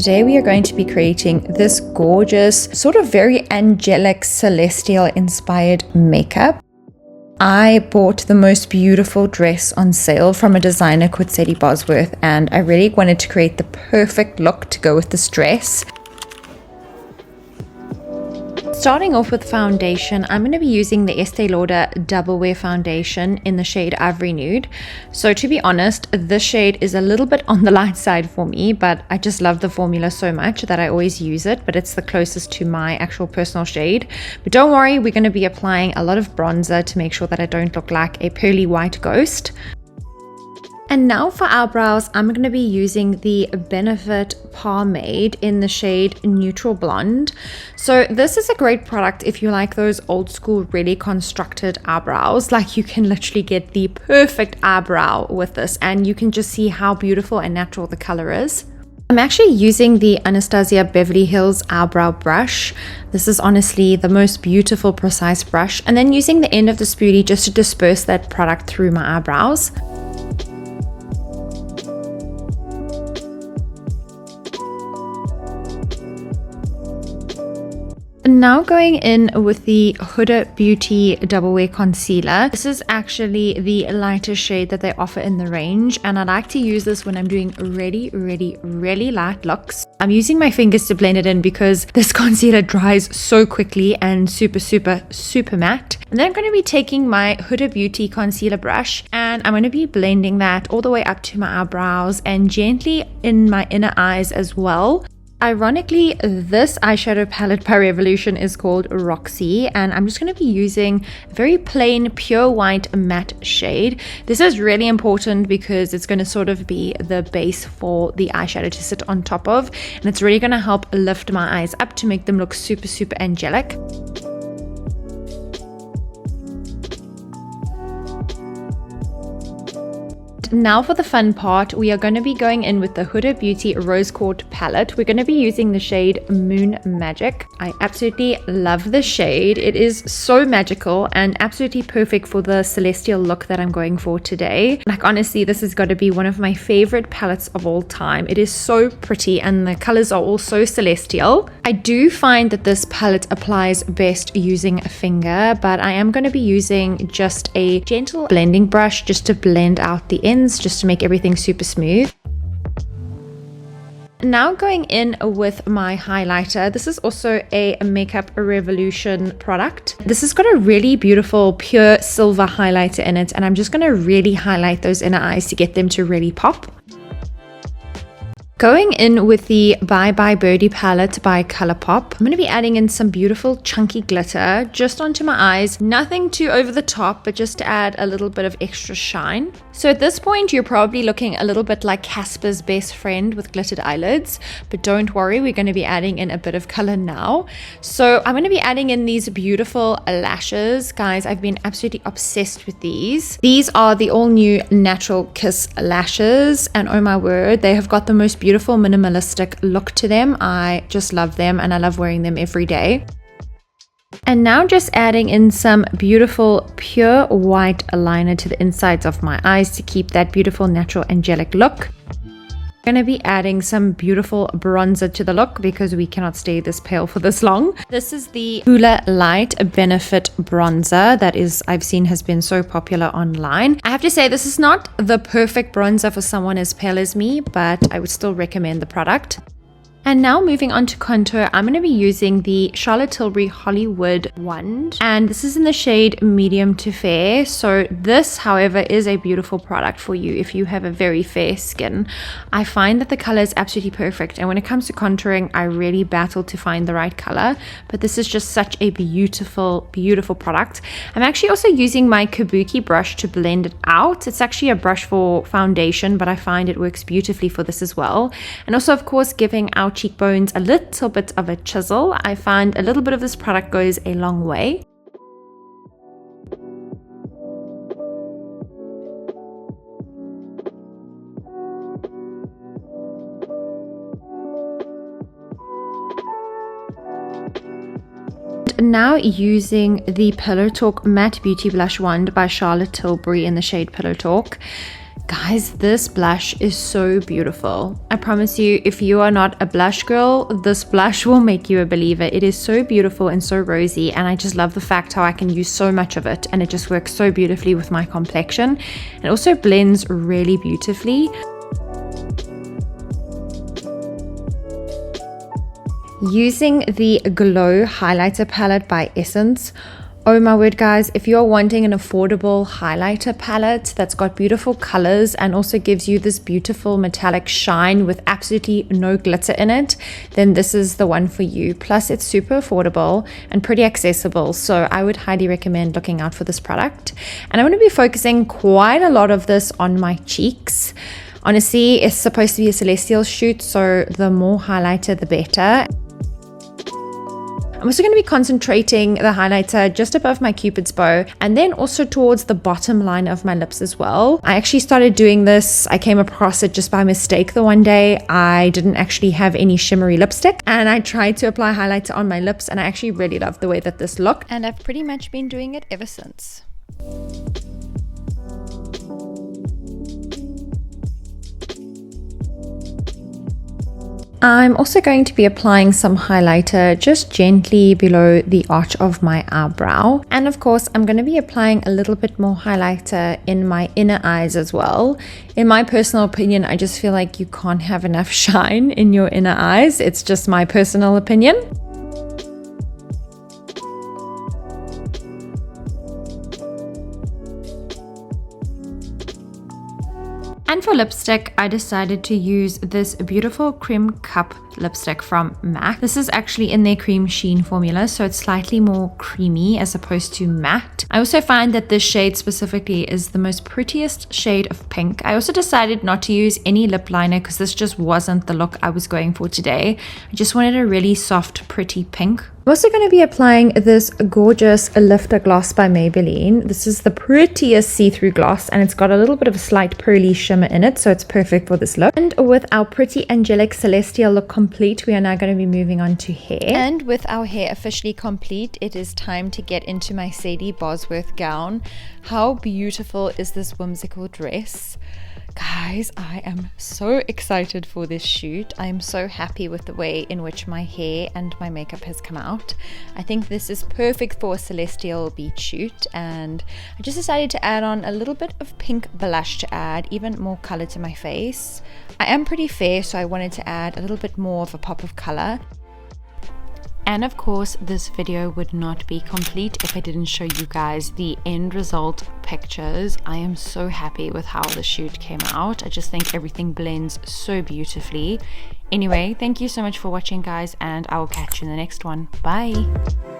Today we are going to be creating this gorgeous, sort of very angelic, celestial inspired makeup. I bought the most beautiful dress on sale from a designer called Sadie Bosworth, and I really wanted to create the perfect look to go with this dress. Starting off with foundation, I'm going to be using the Estee Lauder Double Wear Foundation in the shade Ivory Nude. So to be honest, this shade is a little bit on the light side for me, but I just love the formula so much that I always use it, but it's the closest to my actual personal shade. But don't worry, we're going to be applying a lot of bronzer to make sure that I don't look like a pearly white ghost. And now for eyebrows, I'm going to be using the Benefit Pomade in the shade Neutral Blonde. So this is a great product if you like those old school, really constructed eyebrows. Like, you can literally get the perfect eyebrow with this, and you can just see how beautiful and natural the color is. I'm actually using the Anastasia Beverly Hills eyebrow brush. This is honestly the most beautiful, precise brush. And then using the end of the spoolie just to disperse that product through my eyebrows. Now going in with the Huda Beauty Double Wear Concealer. This is actually the lighter shade that they offer in the range, and I like to use this when I'm doing really light looks. I'm using my fingers to blend it in because this concealer dries so quickly and super matte. And then I'm going to be taking my Huda Beauty concealer brush and I'm going to be blending that all the way up to my eyebrows and gently in my inner eyes as well. Ironically, this eyeshadow palette by Revolution is called Roxy, and I'm just going to be using a very plain pure white matte shade. This is really important because it's going to sort of be the base for the eyeshadow to sit on top of, and it's really going to help lift my eyes up to make them look super angelic. Now for the fun part, we are going to be going in with the Huda Beauty Rose Quartz palette. We're going to be using the shade Moon Magic. I absolutely love this shade. It is so magical and absolutely perfect for the celestial look that I'm going for today. Like, honestly, this has got to be one of my favorite palettes of all time. It is so pretty and the colors are all so celestial. I do find that this palette applies best using a finger, but I am going to be using just a gentle blending brush just to blend out the ends, just to make everything super smooth. Now going in with my highlighter. This is also a Makeup Revolution product. This has got a really beautiful pure silver highlighter in it, and I'm just going to really highlight those inner eyes to get them to really pop. Going in with the Bye Bye Birdie palette by Colourpop, I'm going to be adding in some beautiful chunky glitter just onto my eyes. Nothing too over the top, but just to add a little bit of extra shine. So at this point, you're probably looking a little bit like Casper's best friend with glittered eyelids, but don't worry, we're going to be adding in a bit of color now. So I'm going to be adding in these beautiful lashes. Guys, I've been absolutely obsessed with these. These are the all new Natural Kiss lashes, and oh my word, they have got the most beautiful minimalistic look to them. I just love them and I love wearing them every day. And now just adding in some beautiful pure white eyeliner to the insides of my eyes to keep that beautiful natural angelic look. I'm going to be adding some beautiful bronzer to the look because we cannot stay this pale for this long. This is the Hoola Light Benefit bronzer that I've seen has been so popular online. I have to say, this is not the perfect bronzer for someone as pale as me, but I would still recommend the product. And now moving on to contour, I'm going to be using the Charlotte Tilbury Hollywood wand, and this is in the shade medium to fair. So this, however, is a beautiful product for you if you have a very fair skin. I find that the color is absolutely perfect, and when it comes to contouring, I really battle to find the right color, but this is just such a beautiful product. I'm actually also using my Kabuki brush to blend it out. It's actually a brush for foundation, but I find it works beautifully for this as well. And also, of course, giving our cheekbones a little bit of a chisel. I find a little bit of this product goes a long way. Now using the Pillow Talk Matte Beauty Blush Wand by Charlotte Tilbury in the shade Pillow Talk. Guys, this blush is so beautiful. I promise you, if you are not a blush girl, this blush will make you a believer. It is so beautiful and so rosy, and I just love the fact how I can use so much of it, and it just works so beautifully with my complexion. It also blends really beautifully. Using the Glow Highlighter Palette by Essence. Oh my word, guys, if you're wanting an affordable highlighter palette that's got beautiful colors and also gives you this beautiful metallic shine with absolutely no glitter in it, then this is the one for you. Plus, it's super affordable and pretty accessible, so I would highly recommend looking out for this product. And I'm going to be focusing quite a lot of this on my cheeks. Honestly, it's supposed to be a celestial shoot, so the more highlighter, the better. I'm also going to be concentrating the highlighter just above my cupid's bow and then also towards the bottom line of my lips as well. I actually started doing this. I came across it just by mistake the one day. I didn't actually have any shimmery lipstick and I tried to apply highlighter on my lips, and I actually really loved the way that this looked, and I've pretty much been doing it ever since. I'm also going to be applying some highlighter just gently below the arch of my eyebrow. And of course, I'm going to be applying a little bit more highlighter in my inner eyes as well. In my personal opinion, I just feel like you can't have enough shine in your inner eyes. It's just my personal opinion. And for lipstick, I decided to use this beautiful Cremecup lipstick from MAC. This is actually in their cream sheen formula, so it's slightly more creamy as opposed to matte. I also find that this shade specifically is the most prettiest shade of pink. I also decided not to use any lip liner because this just wasn't the look I was going for today. I just wanted a really soft, pretty pink. I'm also going to be applying this gorgeous Lifter gloss by Maybelline. This is the prettiest see-through gloss, and it's got a little bit of a slight pearly shimmer in it, so it's perfect for this look. And with our pretty angelic celestial look complete, we are now going to be moving on to hair. And with our hair officially complete, it is time to get into my Sadie Bosworth gown. How beautiful is this whimsical dress? Guys, I am so excited for this shoot. I am so happy with the way in which my hair and my makeup has come out. I think this is perfect for a celestial beach shoot, and I just decided to add on a little bit of pink blush to add even more color to my face. I am pretty fair, so I wanted to add a little bit more of a pop of color. And of course, this video would not be complete if I didn't show you guys the end result pictures. I am so happy with how the shoot came out. I just think everything blends so beautifully. Anyway, thank you so much for watching, guys, and I will catch you in the next one. Bye!